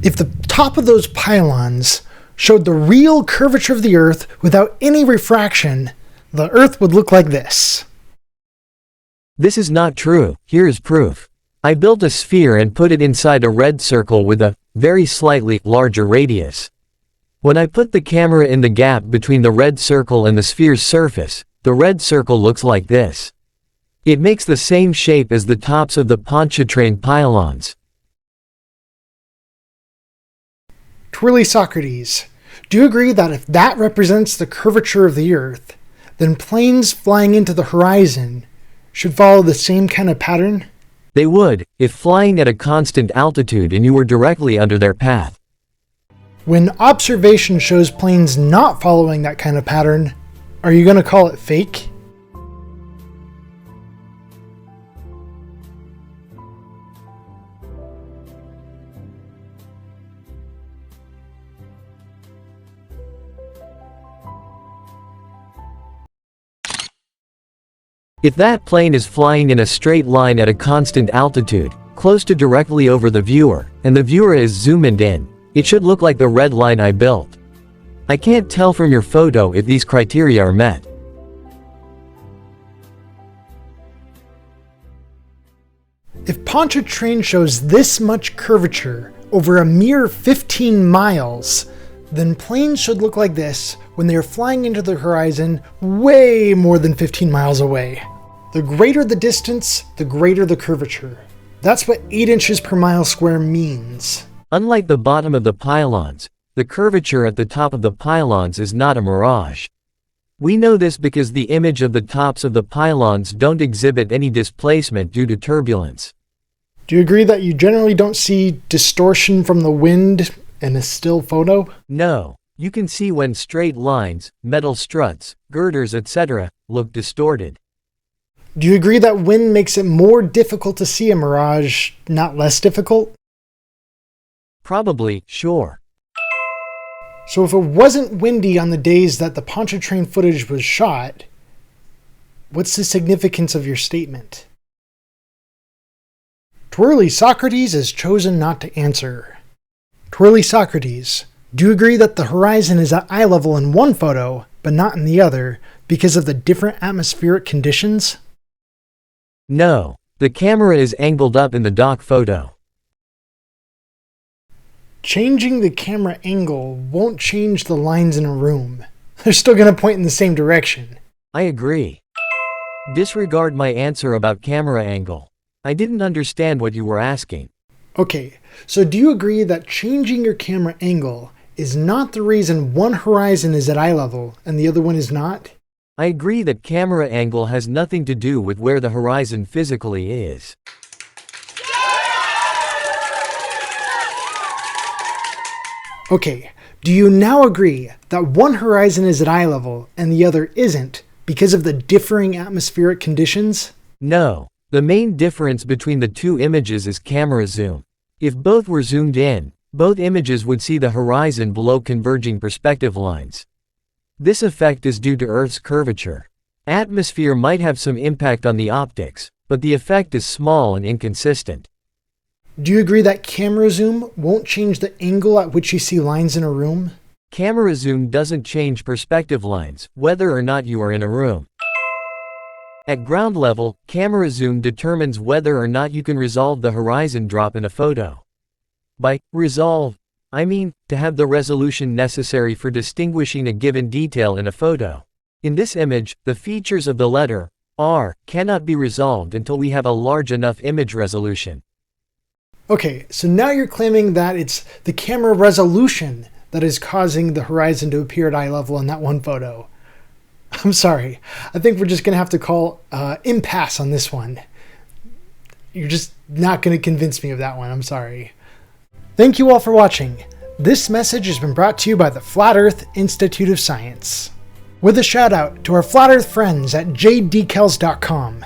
If the top of those pylons showed the real curvature of the Earth without any refraction, the Earth would look like this. This is not true. Here is proof. I built a sphere and put it inside a red circle with a very slightly larger radius. When I put the camera in the gap between the red circle and the sphere's surface, the red circle looks like this. It makes the same shape as the tops of the Pontchartrain pylons. TwirlySocrates, do you agree that if that represents the curvature of the Earth, then planes flying into the horizon should follow the same kind of pattern? They would, if flying at a constant altitude and you were directly under their path. When observation shows planes not following that kind of pattern, are you going to call it fake? If that plane is flying in a straight line at a constant altitude, close to directly over the viewer, and the viewer is zoomed in, it should look like the red line I built. I can't tell from your photo if these criteria are met. If Pontchartrain shows this much curvature over a mere 15 miles, then planes should look like this when they are flying into the horizon way more than 15 miles away. The greater the distance, the greater the curvature. That's what 8 inches per mile square means. Unlike the bottom of the pylons, the curvature at the top of the pylons is not a mirage. We know this because the image of the tops of the pylons don't exhibit any displacement due to turbulence. Do you agree that you generally don't see distortion from the wind in a still photo? No. You can see when straight lines, metal struts, girders, etc. look distorted. Do you agree that wind makes it more difficult to see a mirage, not less difficult? Probably, sure. So if it wasn't windy on the days that the Pontchartrain footage was shot, what's the significance of your statement? TwirlySocrates has chosen not to answer. TwirlySocrates, do you agree that the horizon is at eye level in one photo, but not in the other, because of the different atmospheric conditions? No. The camera is angled up in the dock photo. Changing the camera angle won't change the lines in a room. They're still going to point in the same direction. I agree. Disregard my answer about camera angle. I didn't understand what you were asking. Okay, so do you agree that changing your camera angle is not the reason one horizon is at eye level and the other one is not? I agree that camera angle has nothing to do with where the horizon physically is. Okay, do you now agree that one horizon is at eye level and the other isn't because of the differing atmospheric conditions? No. The main difference between the two images is camera zoom. If both were zoomed in, both images would see the horizon below converging perspective lines. This effect is due to Earth's curvature. Atmosphere might have some impact on the optics, but the effect is small and inconsistent. Do you agree that camera zoom won't change the angle at which you see lines in a room? Camera zoom doesn't change perspective lines, whether or not you are in a room. At ground level, camera zoom determines whether or not you can resolve the horizon drop in a photo. By resolve, I mean to have the resolution necessary for distinguishing a given detail in a photo. In this image, the features of the letter R cannot be resolved until we have a large enough image resolution. Okay, so now you're claiming that it's the camera resolution that is causing the horizon to appear at eye level in that one photo. I'm sorry. I think we're just going to have to call impasse on this one. You're just not going to convince me of that one. I'm sorry. Thank you all for watching. This message has been brought to you by the Flat Earth Institute of Science. With a shout out to our Flat Earth friends at jadecals.com.